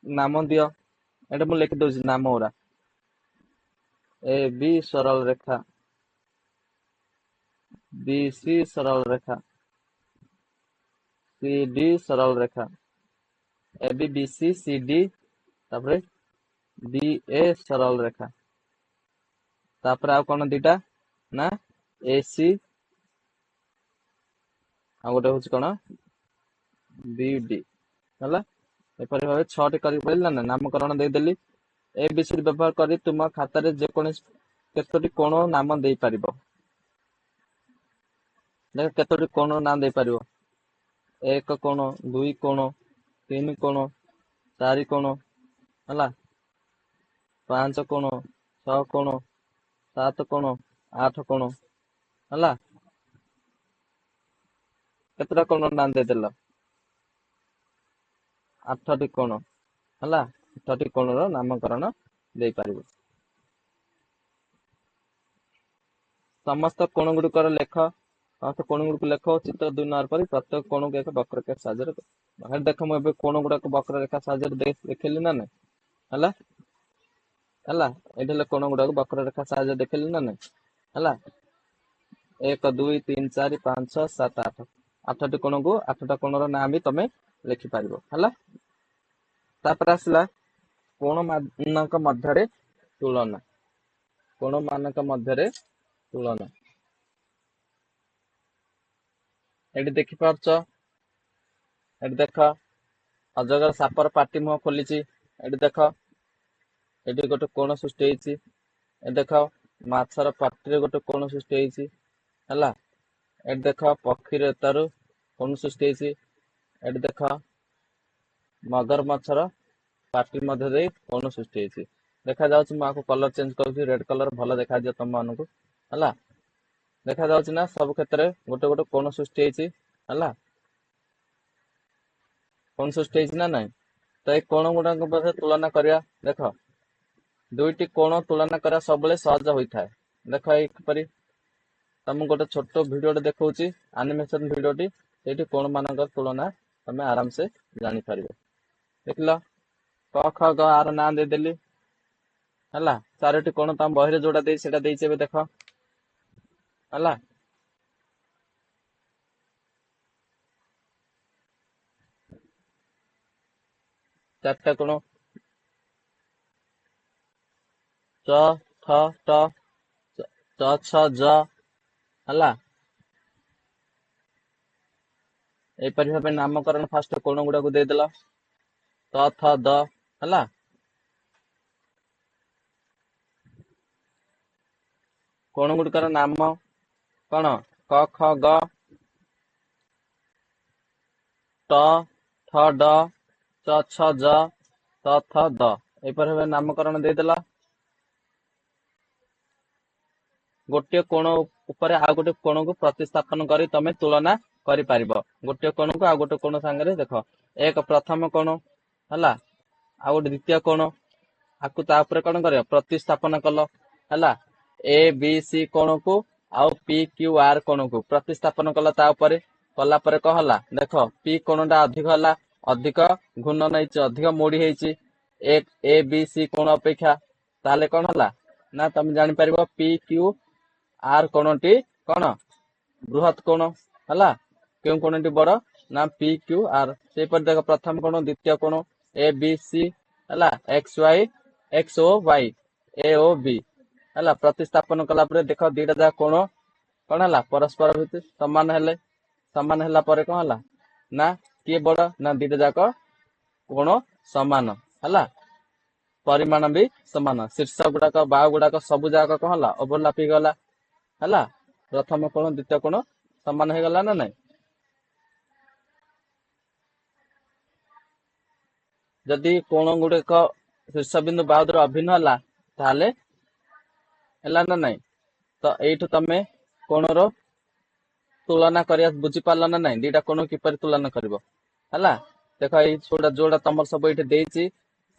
ନାମ ଦିଅ। ଏଟା ମୁଁ ଲେଖି ଦଉଛି ନାମ ଗୁରା। ए बी सरल रेखा, बी सी सरल रेखा, सी डी सरल रेखा, A B B C C D, तापरे बी ए सरल रेखा, तापरे आउ कौन दीटा ना ए सी, आ गोटे हूँ कौन बी डी है। एपरी भाव 6टी कर नामकरण देदेली। ए बी सी व्यवहार कर तुम खातार केतोटी कोण नाम दे पार। देख केतोटी कोण ना दे पार। 1 कोण, 2 कोण, 3 कोण, 4 कोण है, 5 कोण, 6 कोण, 7 कोण, 8 कोण है। केतटा कोण ना देदेल? 8टी कोण है। 8टी कोण नामकरण दे पार। समस्त कोण गुड़िकर लेख, समस्त कोण गुड़िक लेख चित्र 2 नंबर पर प्रत्येक कोण को एक वक्ररेखा साहाय्य देख। मुझे कोण गुड़ाक वक्ररेखा साहाय्य देखली ना ना है। कोण गुड़ाक वक्ररेखा साहाय्य देखली ना ना है। 1 2 3 4 5 6 7 8, 8टी कोण को 8टा कोणर नाम भी तुम लिखिपार है। तापर आसला कोण मानक मध्य तुलना। कोण मानक मध्य तुलना ये देखिपार। ये देख अजगर सापर पाटी मुह खोली। ये देख ये गोटे कोण सृष्टि होती। देख माछर पाटी गोटे कोण सृष्टि होती है। ये देख पक्षी रेतारु कोण सृष्टि होती। ये देख मगर मच्छर पाटी मध्य कोण सृष्टि होती। देखा जाउछि मु आपको कलर चेंज करूछि। रेड कलर भल देखा दियो तुम मानकु है। देखा जाउछि ना सब क्षेत्र में गोटे गोटे कोण सृष्टि होती है। कोण सृष्टि होती ना नहीं? तो ये कोण गुड़ा तुलना करिया। देख दुईटी कोण तुलना करा सब सहज होता है। देख यपरी तुम गोटे छोट भिडियो देखा आनिमेशन भिडियोटी से कोण मान तुलना तुम आराम से जापर। देख ल क ख ग आर ना देदेली है। 4टी कोण तुम बही जोड़ा देखे देख है। चार्टा कोण च ठ ट च छ ज है। यपरी भाव नामकरण फास्ट कोण गुड़ा को देदेल त थ द है। कोण गुड़िकर नाम कौन? क ख ग ट ठ ड च छ ज त थ द यपरी भाव नामकरण देदेल। गोटे कोण ऊपर आ गोटे कोण को प्रतिस्थापन कर तुम तुलना कर पार। गोटे कोण को आ गोटे कोण सांगे देख एक प्रथम कोण है आ गोटे द्वितीय कोण आपको तापर कौन कर प्रतिस्थापन कल है। ए बी सी कोण को आउ पी क्यू आर कोण को प्रतिस्थापन कल तापर कला पर कह होला देख पी कोणटा अधिक है, अधिक घूर्ण नहीं अधिक मोड़ी है ए बी सी कोण अपेक्षा ताले कौन है ना तुम जापर पी क्यू आर कोणटी कौन बृहत कोण है। क्यों कोणटी बड़ ना पी क्यू आर। से देख प्रथम कोण द्वितीय कोण ए बी सी है X Y X O Y A O B है प्रतिस्थापन कला देख दीटा जाक कोण कौन है परस्पर भितर सामान है कौन है ना किए बड़ ना दीटा जाक कोण समान है परिमाण भी समान शीर्ष गुड़ाक बाहु गुड़ाक सब जाक कौन है ओभरलाप गला है प्रथम कोण द्वितीय कोण समान हो गला ना नहीं जदि कोण गुड़िक शीर्ष बिंदु बाहुदर अभिन्न है ताले है ना नहीं तो यू तमें कोणर तुलना कर बुझी पार्ल ना नहीं दीटा कोण किपर तुलना कर देख ये जोड़ा तुम सब ये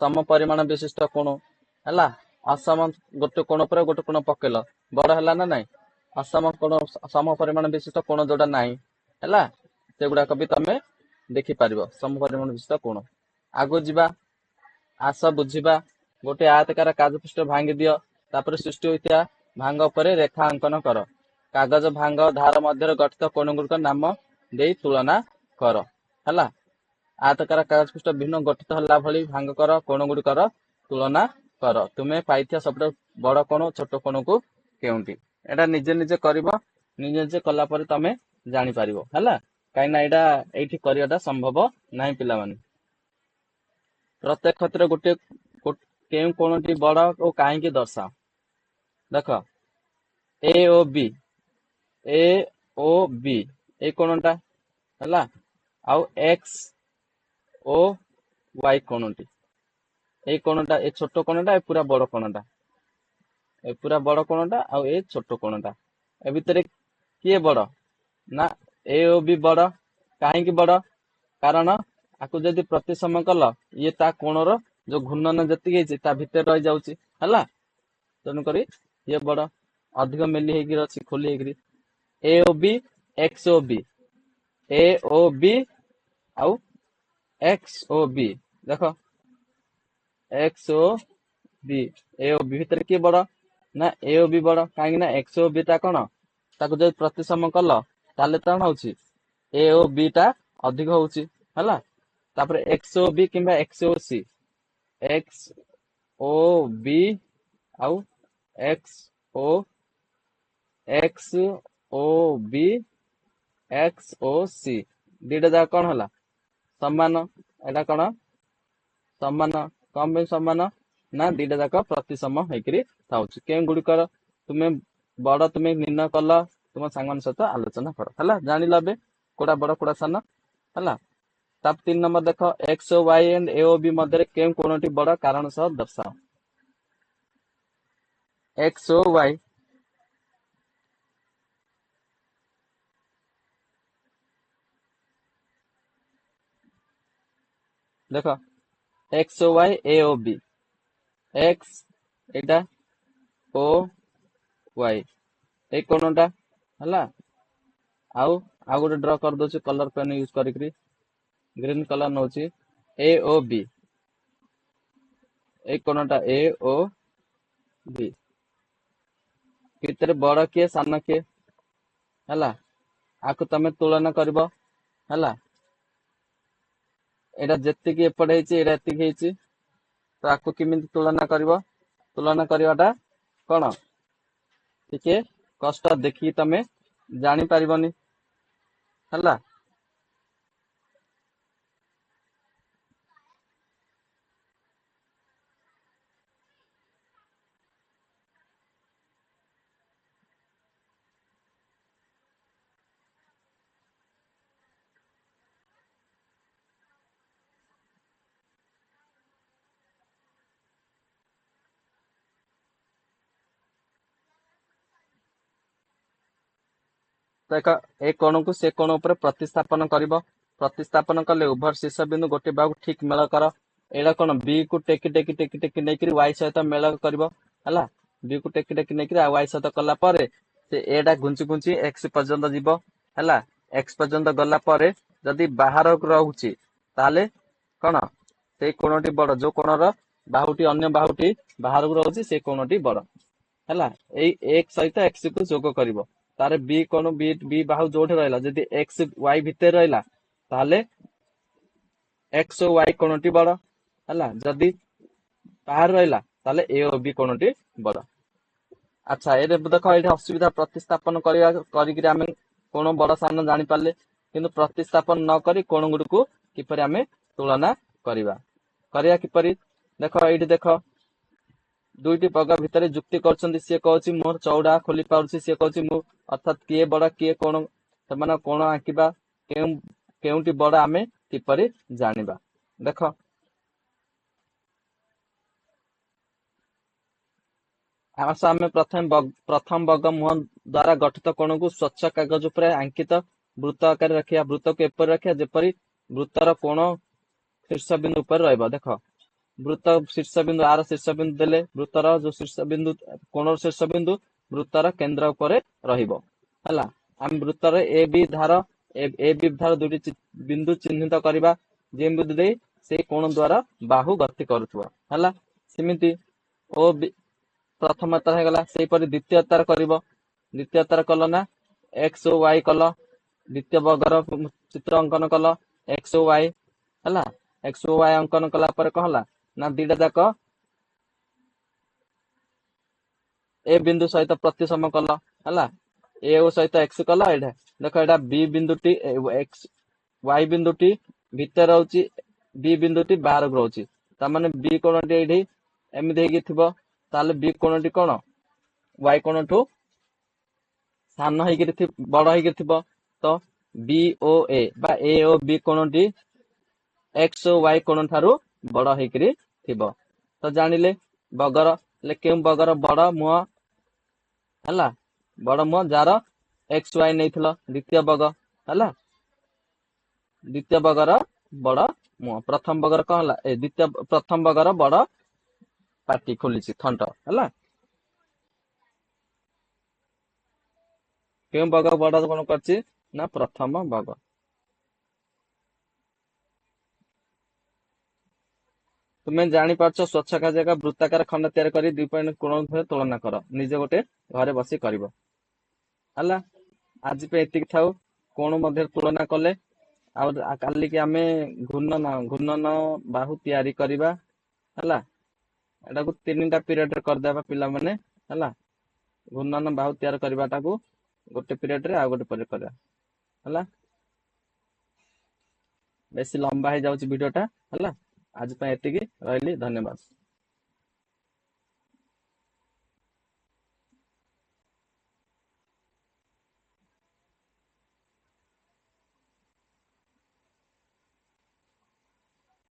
सम परिमाण विशिष्ट कोण है असम गोटे कोण पर गोटे कोण पकेल बड़ है ना नहीं असम कोण सम परिमाण विशिष्ट कोण जोड़ा ना है से गुड़ाक भी तुम देखिपार सम परिमाण विशिष्ट कोण आगु जा आस बुझा गोटे आयतकार कागज पृष्ठ भांगी दियो तापर सृष्टि होता भांग पर रेखा अंकन कर कागज भांग धार मध्य गठित कोण गुड़िक नाम दे तुलना कर है आयतकार कागज पृष्ठ भिन्न गठित होला भली भांग कर कोण गुड़िकर तुलना कर तुम्हें पाई सब बड़ कोण छोट कोण को केउंटी एटा निजे निजे कर निजे निजे कला पर तमें जापर है कहीं यहाँ करवाटा संभव नहीं पिला माने प्रत्येक क्षेत्र गोटे के कोणटी बड़ और कहीं दर्शाओ देख ए ओ बी ए कोणटा है आउ एक्स ओ वाई कोणटी ए कोणटा ए छोट कोणटा ए पूरा बड़ कोणटा ए पूरा बड़ कोणटा आउ ए छोट कोणटा ए भितर किए बड़ ना ए ओ बी बड़ कहीं बड़ कारण आपको जदि प्रति समय कल ये ता कोणर जो घूर्णन जी भितर रही जाऊँगी है तेणुक ये बड़ अधिक मेली होगी खोली होगी A O B X O B A O B आउ एक्स ओ बी देख X O B A O B भितर किए बड़ ना ए ओ बी बड़ कहीं एक्स ओ बी टा कौन ताको जब प्रति समय कल ताले कौन हो ए ओ बी टा अधिक होची है तापर एक्स ओ बी किंबा एक्स ओ सी एक्स ओ बी आउ एक्स ओ बी एक्स ओ सी दीटा जाक कौन है समान एटा कौन समान कम भी समान ना दीटा जाक प्रति सम होकर के गुड़िकर तुम्हें बड़ तुम्हें निर्णय कल तुम सांग सहित आलोचना कर है जान ए कोड़ा बड़ कोड़ा सान है तब 3 नंबर देख X O Y and A O B मध्य के कोणटी बड़ कारण सह दर्शाओ एक्स ओ वाई देख X O Y A O B X एटा ओ वाई ए कोणटा है आउ गोटे ड्र कर दो कलर पेन यूज करी ग्रीन कलर नौ ए ओ बी ए कोणटा ए ओ बी भितर बड़ किए सान किए है आपको तुम तुलना कर एटा जेतिकी एपटे तो आपको किमी तुलना कर तुलना करवाटा कौन टिके कष्ट देखी तमें जानी पारिबनी है देख ए कोण को से कोण उपर प्रतिस्थापन कर प्रतिस्थापन कले उभर शीर्ष बिंदु गोटे बाहु ठीक मेल कर एटा कौन बी को टेकी टेकी टेकी टेकी नहीं वाई सहित मेल कर बी को टेकी टेकी नहीं वाई सहित कला से एटा घुंची घुंची एक्स पर्यंत जीव है एक्स पर्यंत गला जदि बाहर रोचे ताले कौन से कोणटी बड़ जो कोणर बाहुटी अन्य बाहुटी बाहर को रोचे से कोणटी बड़ है एक सहित एक्स को जोग कर तार बी कोण बी बाहु जो रहा जदि एक्स वाई भितर रहा ताले एक्स वाई कोणटी बड़ है जदि बाहर रहा ताले ए और बी कोणटी बड़। अच्छा ये देख ये असुविधा प्रतिस्थापन करिकरी आमे कोण बड़ सान जानी पारले किंतु प्रतिस्थापन न करी कोण गुडी को किपरि आमे तुलना करिया किपरि देख ये देख दुईटी बग भितर जुक्ति करछन्ती सी कहूची मोर चौड़ा खोली पारुछि सी कहूची मु अर्थात किए बड़ किए कोण सेमाने कोण आंकिबा केउंटी बड़ आमे किपरि जानिबा देख आमे प्रथम बग मुह द्वारा गठित कोण को स्वच्छ कागज उपर अंकित वृत्त आकार रखिया वृत्त को एपर रखिया जेपरि वृत्तर कोण शीर्ष बिंदु पर रहइबा देख वृत्त शीर्ष बिंदु आर शीर्ष बिंदु देले वृत्तर जो शीर्ष बिंदु कोण शीर्ष बिंदु वृत्तर केंद्र उपर रहिबो हला हम वृत्तर A B Dhar A B धार दुटी बिंदु चिन्हित करबा जे बिंदु दे से कोण द्वारा बाहु गति करूथबो हला सिमिति ओ प्रथम तार है गला से परि द्वितीय तार करिवो द्वितीय तार कल ना एक्स ओ वाई कल द्वितीय बगर चित्र अंकन कल एक्स ओ वाई हला एक्स ओ वाई अंकन कला पर कहला ना दीटा जाक ए बिंदु सहित प्रतिसम कल हला ए ओ सहित एक्स कल एटा देख एटा बी बिंदुटी एक्स वाई बिंदुटी भीतर रहउची बी बिंदुटी बाहर रहउची ता माने बी कोणटी एठी एमि देकी थिबो ताले बी कोणटी कोण वाई कोणठू सान होइकि बड़ होइकि थिबो तो बी ओ ए बा ए ओ बी कोणटी एक्स ओ वाई कोण ठारू बड़ होइकि थिबो तो जानिले बगर ले केउ बगर बड़ मुह हला बड़ मुह जार एक्स वाई नैथिलो द्वितीय बग हला द्वितीय बगर बड़ मुह प्रथम बगर कौन हला ए द्वितीय प्रथम बगर बड़ पार्टी खोली थंट हला केउ बग बड़ कोन करछि ना प्रथम बग तुम्हें जानी पारछ स्वच्छ काज वृत्ताकार खंड तैयार करी 2 पॉइंट कोण तुलना कर निजे गोटे घरे बसी करिवो हला आज पे एतिक थाउ कोण मध्ये तुलना कले आ काली कि आमे घूर्णन बाहु तैयारी करिबा हला एटा को 3टा पीरियड रे कर देबा पिला माने हला घूर्णन बाहु तैयार करबाटा को गोटे पीरियड रे आ गोटे पीरियड करबा हला बेसी लंबा हो जाउची वीडियोटा हला आज पे एतिक रहली धन्यवाद।